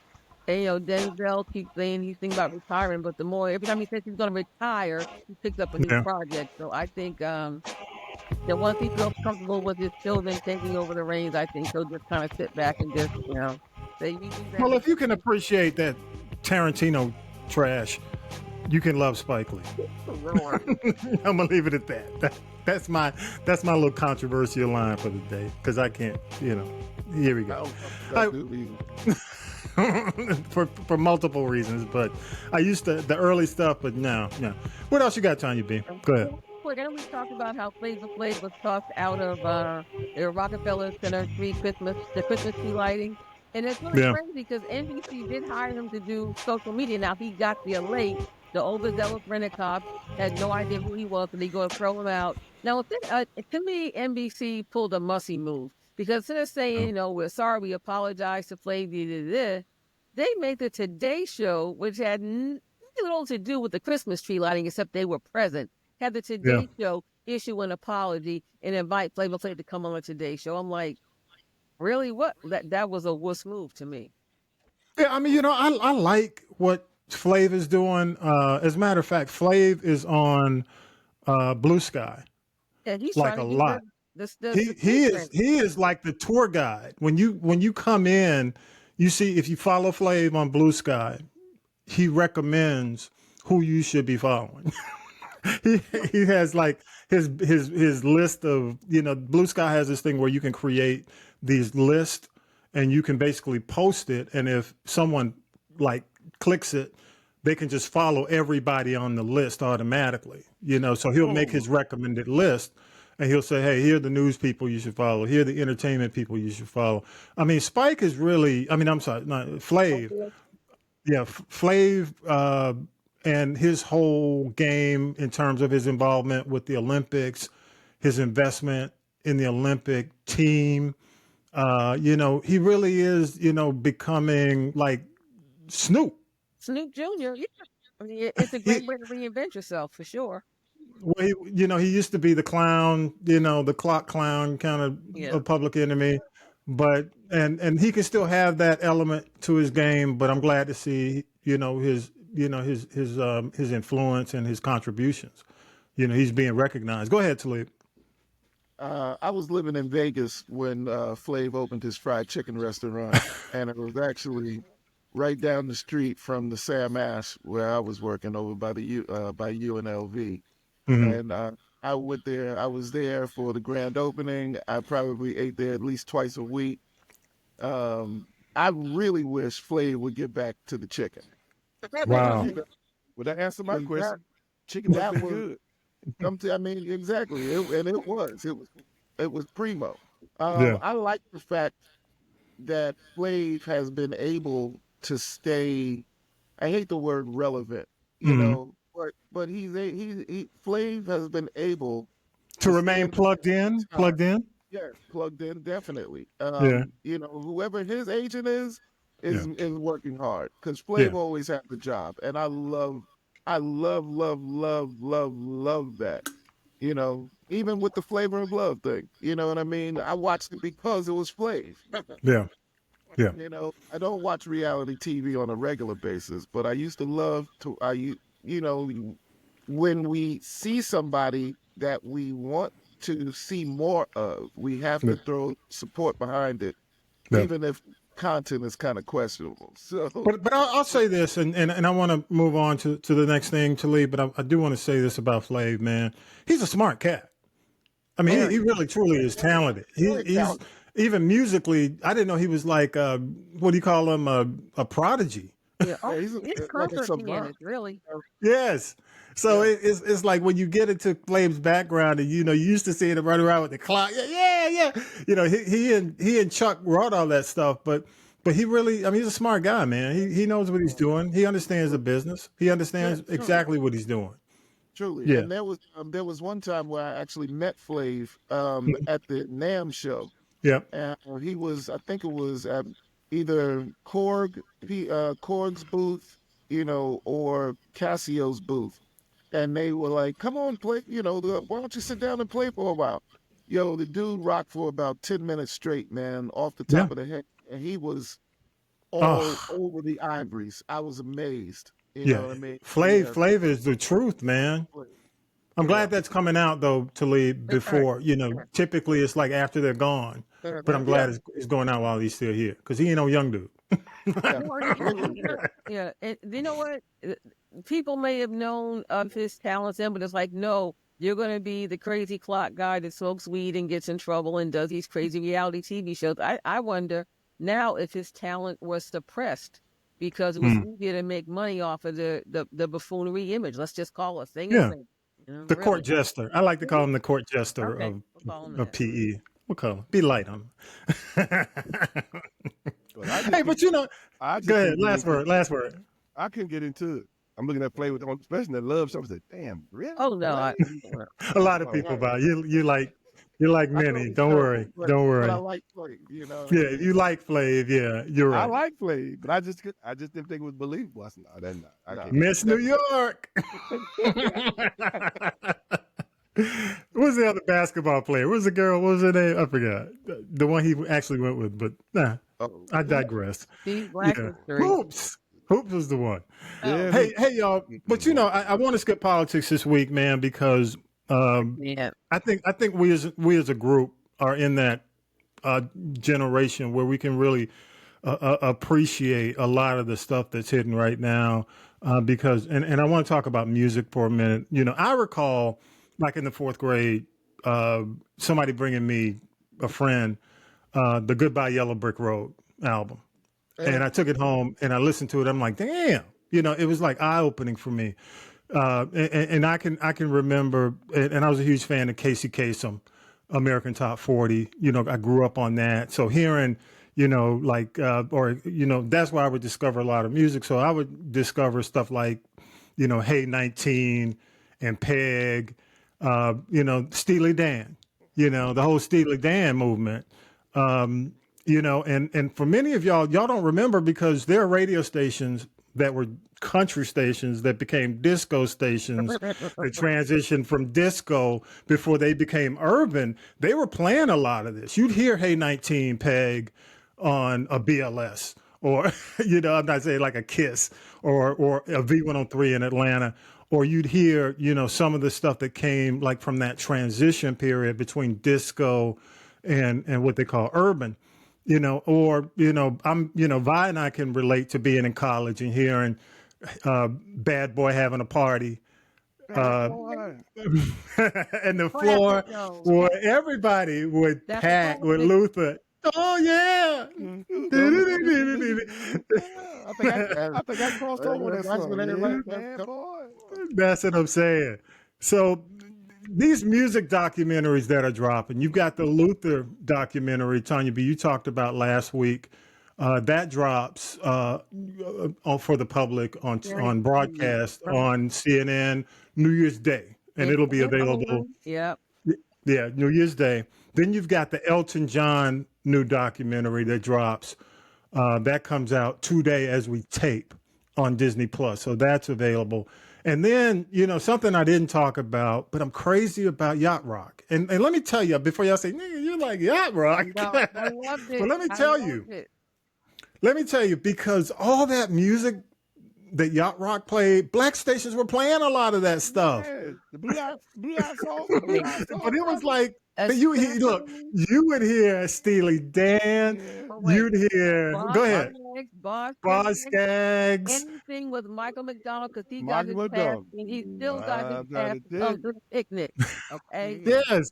And Denzel keeps saying he's thinking about retiring, but every time he says he's going to retire, he picks up a new project. So I think that once he feels comfortable with his children taking over the reins, I think he'll just kind of sit back and just say, "You do that." Well, if you can appreciate that Tarantino trash, you can love Spike Lee. I'm gonna leave it at that. That's my little controversial line for the day because I can't. Here we go. For multiple reasons, but I used to the early stuff, but no. What else you got, Tanya B? Go ahead. Quick, I know we talked about how Flavor Flav was tossed out of the Rockefeller Center the Christmas tree lighting, and it's really crazy because NBC did hire him to do social media. Now he got there late. The overzealous rent-a-cop had no idea who he was, and they go to throw him out. Now, to me, NBC pulled a mussy move because instead of saying, we're sorry, we apologize to Flav, they made the Today Show, which had little to do with the Christmas tree lighting, except they were present. Had the Today Show issue an apology and invite Flavor Flav to come on the Today Show. I'm like, really? What? That was a wuss move to me. Yeah, I mean, I like what Flav is doing. As a matter of fact, Flav is on Blue Sky. And he's like trying a to lot. He is like the tour guide. When you come in, you see if you follow Flav on Blue Sky, he recommends who you should be following. he has like his list of Blue Sky has this thing where you can create these lists and you can basically post it, and if someone like clicks it, they can just follow everybody on the list automatically. So he'll make his recommended list and he'll say, hey, here are the news people you should follow, here are the entertainment people you should follow. I mean, Spike is really, I'm sorry, not Flav. Yeah, Flav and his whole game in terms of his involvement with the Olympics, his investment in the Olympic team, he really is, becoming like Snoop Jr. Yeah. I mean, it's a great way to reinvent yourself for sure. Well, he used to be the clown, the clock clown kind of a public enemy, but and he can still have that element to his game. But I'm glad to see, his influence and his contributions. He's being recognized. Go ahead, Talib. I was living in Vegas when Flav opened his fried chicken restaurant, and it was actually right down the street from the Sam Ash where I was working over by UNLV. Mm-hmm. And I went there. I was there for the grand opening. I probably ate there at least twice a week. I really wish Flav would get back to the chicken. Wow. Would that answer my question? Chicken that was good. I mean, exactly. It was primo. I like the fact that Flav has been able to stay, I hate the word relevant, but Flav has been able to remain plugged in. Yeah, plugged in, definitely. Whoever his agent is working hard because Flav always had the job, and I love that. Even with the Flavor of Love thing, you know what I mean? I watched it because it was Flav. Yeah. I don't watch reality TV on a regular basis, but I used to love to. When we see somebody that we want to see more of, we have to throw support behind it, even if content is kind of questionable. So, but I'll say this, and I want to move on to the next thing, Talib, but I do want to say this about Flav, man. He's a smart cat. I mean, he really truly is talented. He's even musically. I didn't know he was like what do you call him, a prodigy. Yeah, he's concert pianist, really. Yes. So it's like when you get into Flav's background, and you used to seeing him running around with the clock. Yeah. He and Chuck wrote all that stuff, but he really, he's a smart guy, man. He knows what he's doing. He understands the business. He understands exactly what he's doing. Truly. Yeah. And there was one time where I actually met Flav at the NAMM show. Yeah. And I think it was at either Korg's booth or Casio's booth. And they were like, come on, play, why don't you sit down and play for a while? The dude rocked for about 10 minutes straight, man, off the top of the head. And he was all over the ivories. I was amazed. You know what I mean? Flav is the truth, man. I'm glad that's coming out, though, Talib, before, typically it's like after they're gone. But I'm glad it's going out while he's still here, because he ain't no young dude. Yeah, and you know what? People may have known of his talents then, but it's like, no, you're going to be the crazy clock guy that smokes weed and gets in trouble and does these crazy reality TV shows. I wonder now if his talent was suppressed because it was easier to make money off of the buffoonery image. Let's just call it thing. Yeah. The court jester. I like to call him the court jester of PE. We'll call him. Be light on him. Hey, but go ahead. Last word. I couldn't get into it. I'm looking at play with, especially that love stuff. I said, damn, really? Oh no. A lot of people buy you like many. Don't worry. But I like Flav, Yeah, you like Flav. Yeah, you're right. I like Flav, but I just didn't think it was believable. I said, no, that's not. I can't. Miss New York. What's the other basketball player? What's the girl? What was her name? I forgot. The one he actually went with, but I digress. Hoops was the one. Yeah. Hey, y'all. But I want to skip politics this week, man, because I think we as a group are in that generation where we can really appreciate a lot of the stuff that's hidden right now. Because I want to talk about music for a minute. I recall like in the 4th grade, somebody bringing me a friend, the Goodbye Yellow Brick Road album. And I took it home and I listened to it. I'm like, damn, it was like eye opening for me. And I can remember, and I was a huge fan of Casey Kasem, American Top 40. I grew up on that. So hearing, that's why I would discover a lot of music. So I would discover stuff like, Hey 19 and Peg, Steely Dan, the whole Steely Dan movement. And for many of y'all don't remember because there are radio stations that were country stations that became disco stations that transitioned from disco before they became urban. They were playing a lot of this. You'd hear Hey 19 Peg on a BLS or, I'm not saying like a KISS or a V103 in Atlanta, or you'd hear, some of the stuff that came like from that transition period between disco and what they call urban. Vi and I can relate to being in college and hearing Bad Boy Having a Party. And the floor where everybody would pack with Luther. Oh, yeah. I think I crossed over that song. That's what I'm saying. So these music documentaries that are dropping, you've got the Luther documentary, Tanya B, you talked about last week. That drops for the public on broadcast on CNN New Year's Day, and it'll be available. Yeah, New Year's Day. Then you've got the Elton John new documentary that drops. That comes out today as we tape on Disney Plus, so that's available. And then, something I didn't talk about, but I'm crazy about Yacht Rock. And let me tell you, before y'all say, nigga, you like Yacht Rock. No, I loved it. But let me tell you, because all that music that Yacht Rock played, black stations were playing a lot of that stuff. Yeah, the blue eye song. But it was like, you would hear Steely Dan, you'd hear, go ahead. Boss Skaggs. Anything with Michael McDonald, because he got his pass, and he still got his pass of the picnic. Okay. Yes.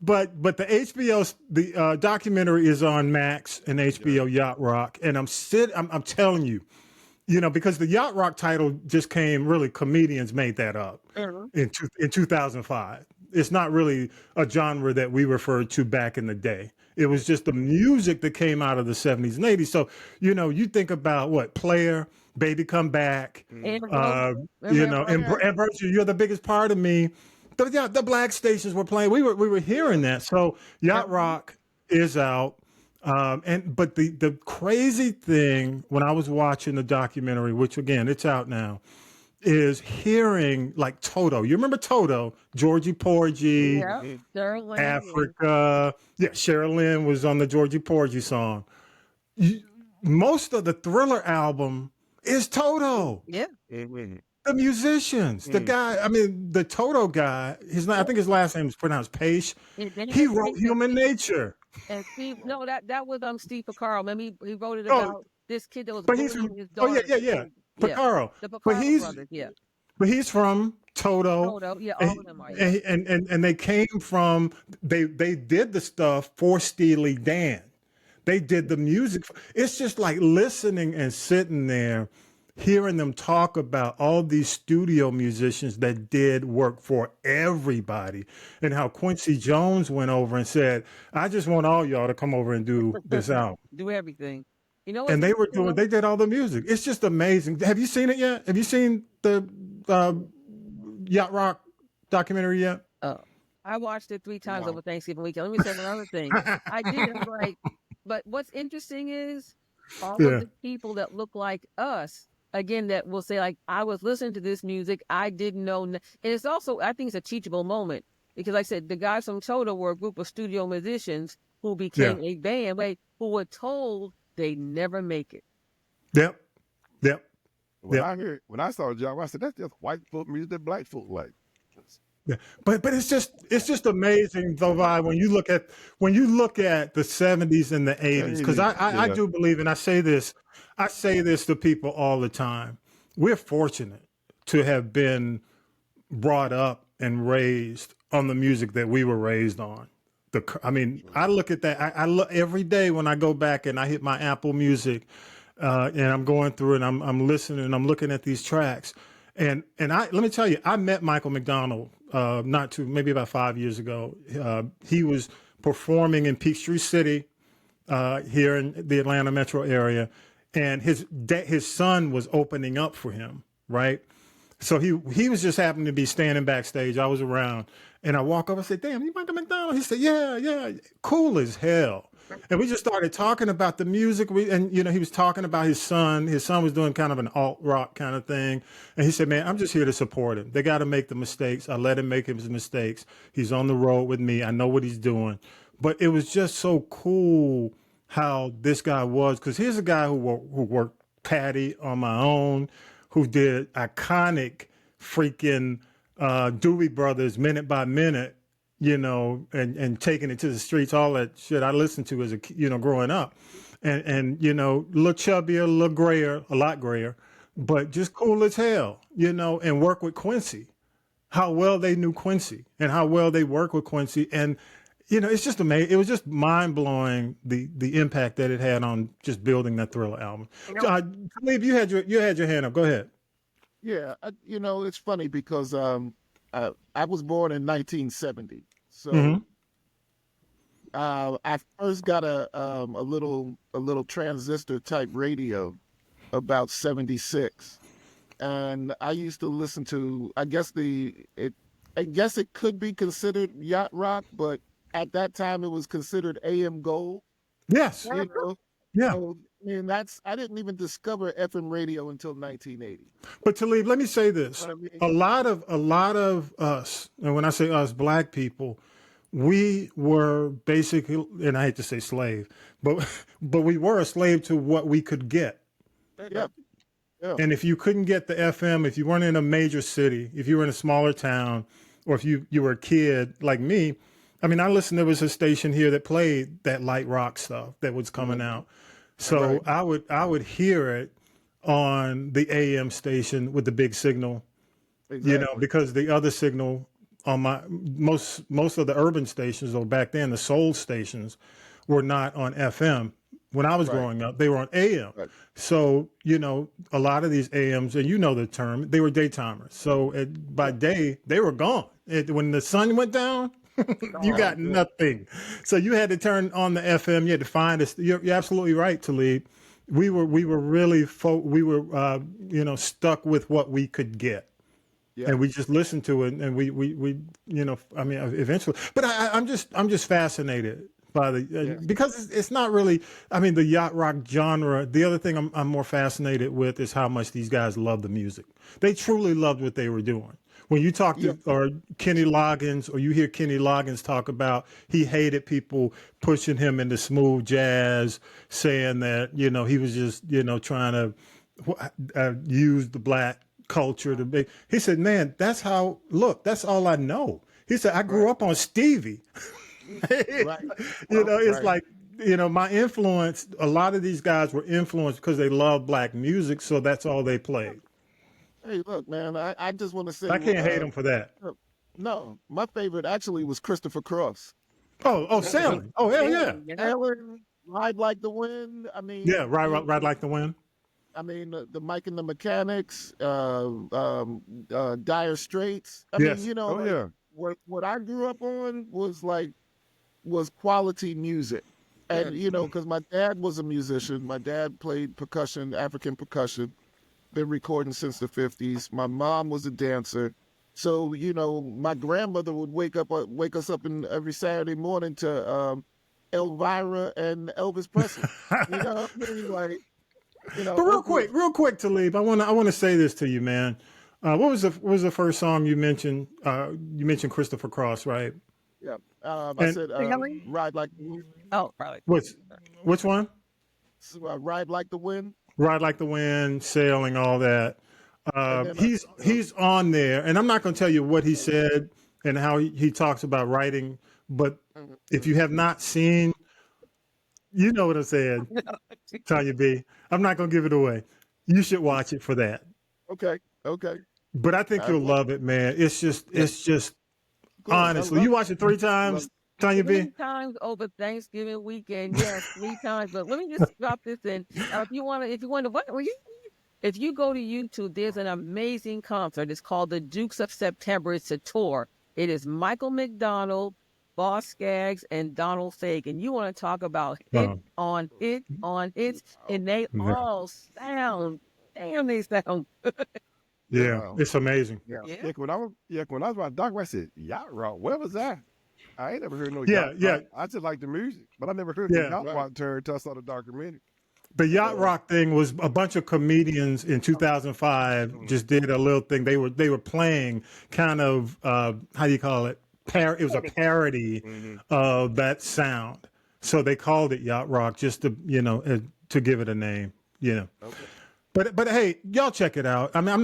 But the HBO documentary is on Max and HBO Yacht Rock, and I'm telling you, because the Yacht Rock title just came, really, comedians made that up in 2005. It's not really a genre that we referred to back in the day. It was just the music that came out of the 70s and 80s. So, you think about what? Player, Baby Come Back, and Virtue, You're the Biggest Part of Me. The black stations were playing. We were hearing that. So Yacht Rock is out. But the crazy thing when I was watching the documentary, which again, it's out now, is hearing like Toto. You remember Toto, Georgie Porgy, Yeah, Sterling. Africa. Yeah, Sherilyn was on the Georgie Porgy song. Most of the Thriller album is Toto. Yeah. The musicians, the guy, I mean, the Toto guy, I think his last name is pronounced Page. He wrote Human Nature. And Steve, no, that was Steve Picaro. Remember he wrote it about this kid that was But he's bullying from, his daughter. Picaro. The But Picaro brothers, yeah. But he's from Toto. Toto, yeah, all of them are. Yeah. And they came from, they did the stuff for Steely Dan. They did the music. It's just like listening and sitting there, hearing them talk about all these studio musicians that did work for everybody, and how Quincy Jones went over and said, I just want all y'all to come over and do this album. Do everything. You know what? And they did all the music. It's just amazing. Have you seen it yet? Have you seen the Yacht Rock documentary yet? I watched it 3 times over Thanksgiving weekend. Let me say another thing. I did. I'm like, but what's interesting is all of the people that look like us, again, that will say, like, I was listening to this music, I didn't know. And it's also, I think it's a teachable moment. Because like I said, the guys from Toto were a group of studio musicians who became a band, who were told they'd never make it. Yep. When I saw John, I said, that's just white folk music that black folk like. Yeah, but it's just amazing though, Vi, when you look at the 70s and the 80s, because I do believe, and I say this to people all the time. We're fortunate to have been brought up and raised on the music that we were raised on. I look at that. I look every day when I go back and I hit my Apple Music, and I'm going through and I'm listening and I'm looking at these tracks. And let me tell you, I met Michael McDonald maybe about 5 years ago. He was performing in Peachtree City here in the Atlanta metro area, and his son was opening up for him, right? So he was just happening to be standing backstage. I was around, and I walk up and say, "Damn, you Michael McDonald?" He said, "Yeah, cool as hell." And we just started talking about the music. He was talking about his son. His son was doing kind of an alt rock kind of thing. And he said, man, I'm just here to support him. They got to make the mistakes. I let him make his mistakes. He's on the road with me. I know what he's doing. But it was just so cool how this guy was. Because here's a guy who worked Patty on My Own, who did iconic freaking Dewey Brothers Minute by Minute, and taking it to the streets, all that shit I listened to as growing up, and a little chubbier, a lot grayer, but just cool as hell, and work with Quincy, how well they knew Quincy and how well they work with Quincy. And, it's just amazing. It was just mind blowing, the impact that it had on just building that Thriller album. Flav, you had your hand up. Go ahead. Yeah. It's funny because, I was born in 1970. So I first got a little transistor type radio about 76, and I used to listen to. I guess it could be considered yacht rock, but at that time it was considered AM gold. Yes. Yeah. So, I didn't even discover FM radio until 1980. But Talib, let me say this: a lot of us, and when I say us, Black people, we were basically, and I hate to say slave, but we were a slave to what we could get. Yeah. And if you couldn't get the FM, if you weren't in a major city, if you were in a smaller town, or if you were a kid like me, I listened. There was a station here that played that light rock stuff that was coming out. So I would hear it on the AM station with the big signal, because the other signal on most of the urban stations, or back then the soul stations, were not on FM. When I was growing up, they were on AM. Right. So, a lot of these AMs, and the term, they were daytimers. So by day, they were gone. When the sun went down, you got nothing. So you had to turn on the FM. You had to find us. You're absolutely right, Talib. We were really stuck with what we could get. Yeah. And we just listened to it, and we eventually. But I'm just fascinated, because it's not really, I mean, the yacht rock genre. The other thing I'm more fascinated with is how much these guys love the music. They truly loved what they were doing. When you talk to or Kenny Loggins, or you hear Kenny Loggins talk about he hated people pushing him into smooth jazz, saying that, you know, he was just, you know, trying to use the black culture to be. He said, man, that's all I know. He said, I grew up on Stevie. You know, it's like, you know, my influence, a lot of these guys were influenced because they love black music, so that's all they played. Hey, look, man, I just want to say, I can't hate them for that. No, my favorite actually was Christopher Cross. Sailing. Oh, hell yeah. Sailing, Ride Like the Wind. I mean, yeah, Ride Like the Wind. I mean, the Mike and the Mechanics, Dire Straits. I mean, you know, what I grew up on was quality music. And, you know, because my dad was a musician. My dad played percussion, African percussion, been recording since the 50s. My mom was a dancer. So, you know, my grandmother would wake us up every Saturday morning to Elvira and Elvis Presley. You know, like, you know. But real quick, Talib, I want to say this to you, man. What was the first song you mentioned? You mentioned Christopher Cross, right? Yeah. I said Ride Like the Wind. Oh, probably. Which one? Ride Like the Wind. Ride Like the Wind, Sailing, all that. He's on there, and I'm not going to tell you what he said and how he talks about writing, but if you have not seen, you know what I'm saying, Tanya B. I'm not going to give it away. You should watch it for that. Okay. But I think you'll love it, man. It's just honestly, you watch it 3 times, Tanya B? 3 times over Thanksgiving weekend. Yes, 3 times. But let me just drop this in. If you go to YouTube, there's an amazing concert. It's called the Dukes of September. It's a tour. It is Michael McDonald, Boss Skaggs, and Donald Fagen. You want to talk about hit on hits, and they all sound. Damn, they sound. Yeah, it's amazing. Yeah. When I was about Doc, I said, Yacht Rock, where was that? I ain't never heard no Yacht Rock. I just like the music, but I never heard the Yacht Rock term until I saw the documentary. The Yacht Rock thing was a bunch of comedians in 2005 just did a little thing. They were playing kind of how do you call it? It was a parody of that sound. So they called it Yacht Rock just to, you know, to give it a name, you know. Okay. But hey, y'all check it out. I mean, I'm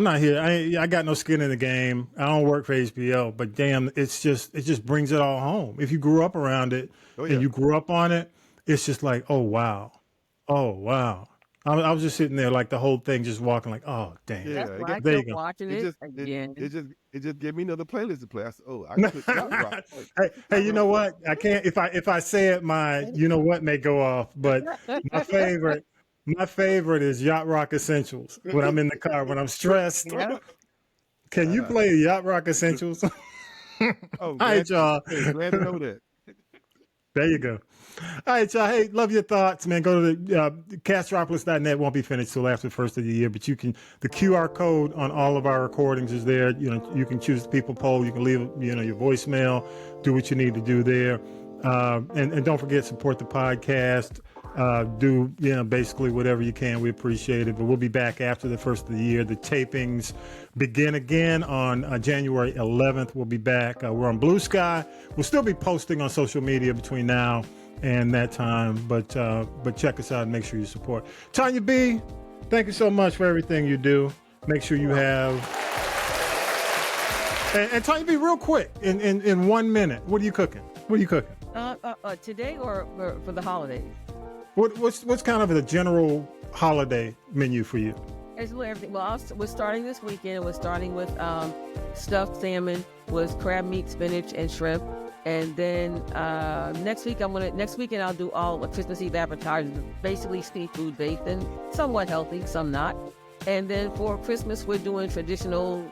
not here. I got no skin in the game. I don't work for HBO, but damn, it just brings it all home. If you grew up around it and you grew up on it, it's just like, oh wow. I was just sitting there like the whole thing, just walking like, oh damn. Yeah, that's why I kept watching it again. It just gave me another playlist to play. I said, I can put Yacht Rock. Hey, you know what? I can't if I say it, my you know what may go off, but my favorite is Yacht Rock Essentials when I'm in the car, when I'm stressed. Yeah. Can you play Yacht Rock Essentials? All right, y'all. Glad to know that. There you go. All right, y'all. Hey, love your thoughts, man. Go to the castropolis.net. Won't be finished till after the first of the year, but the QR code on all of our recordings is there. You know, you can choose the people poll. You can leave, you know, your voicemail, do what you need to do there. And don't forget, support the podcast. Do, you know, basically whatever you can. We appreciate it. But we'll be back after the first of the year. The tapings begin again on January 11th. We'll be back. We're on Blue Sky. We'll still be posting on social media between now and that time. But check us out and make sure you support. Tanya B, thank you so much for everything you do. Make sure you have. And Tanya B, real quick, in 1 minute, what are you cooking? Today or for the holidays? What's kind of the general holiday menu for you? It's everything. Well, we're starting this weekend. We're starting with stuffed salmon with crab meat, spinach, and shrimp. And then next weekend I'll do all Christmas Eve appetizers, basically seafood based and somewhat healthy, some not. And then for Christmas we're doing traditional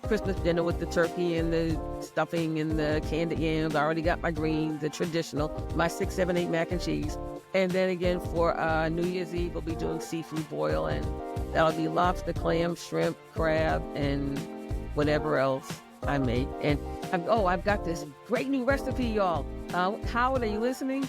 Christmas dinner with the turkey and the stuffing and the candied yams. I already got my greens, the traditional, my 6, 7, 8 mac and cheese. And then again for New Year's Eve, we'll be doing seafood boil, and that'll be lobster, clam, shrimp, crab, and whatever else I make. And I've got this great new recipe, y'all. Howard, are you listening?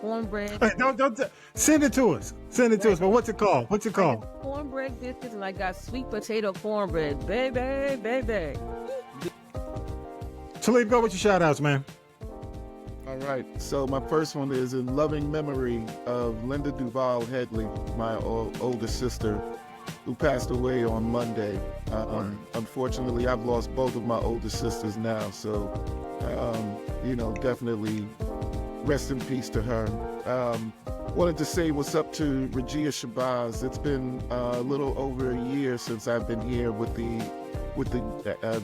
Cornbread. Hey, don't send it to us. Send it to us. But what's it called? What's it called? I got cornbread biscuits, and I got sweet potato cornbread. Baby. Talib, go with your shout outs, man. All right. So my first one is in loving memory of Linda Duval Headley, my older sister, who passed away on Monday. Unfortunately, I've lost both of my older sisters now. So, definitely rest in peace to her. Wanted to say what's up to Regia Shabazz. It's been a little over a year since I've been here with the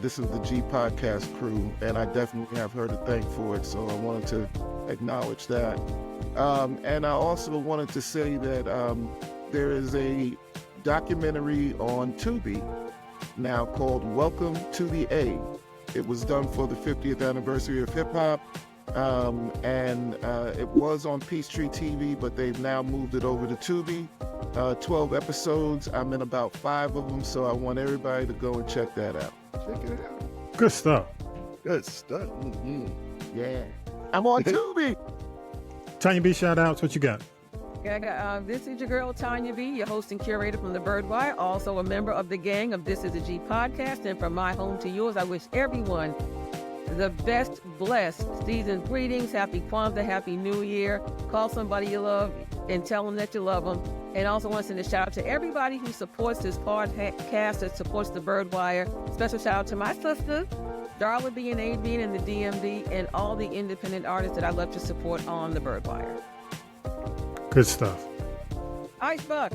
This Is the G podcast crew, and I definitely have her to thank for it. So I wanted to acknowledge that. And I also wanted to say that there is a documentary on Tubi now called Welcome to the A. It was done for the 50th anniversary of hip hop. And it was on Peachtree TV, but they've now moved it over to Tubi. 12 episodes. I'm in about 5 of them, so I want everybody to go and check that out. Check it out. Good stuff. Good stuff. Mm-hmm. Yeah. I'm on Tubi. Tanya B, shout outs. What you got? This is your girl, Tanya B., your host and curator from The Birdwire, also a member of the gang of This Is the G podcast. And from my home to yours, I wish everyone the best blessed season greetings. Happy Kwanzaa, Happy New Year. Call somebody you love and tell them that you love them. And also want to send a shout out to everybody who supports this podcast, that supports the Birdwire. Special shout out to my sisters, Darla B and A.B. and the DMD, and all the independent artists that I love to support on the Birdwire. Good stuff. Ice Buck.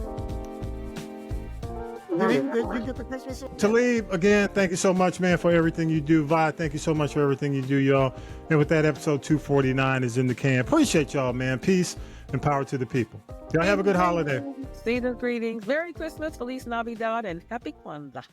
Did you get the Christmas song? Talib, again, thank you so much, man, for everything you do. Vi, thank you so much for everything you do, y'all. And with that, episode 249 is in the can. Appreciate y'all, man. Peace and power to the people. Y'all have a good holiday. Season greetings. Merry Christmas, Feliz Navidad, and Happy Kwanzaa.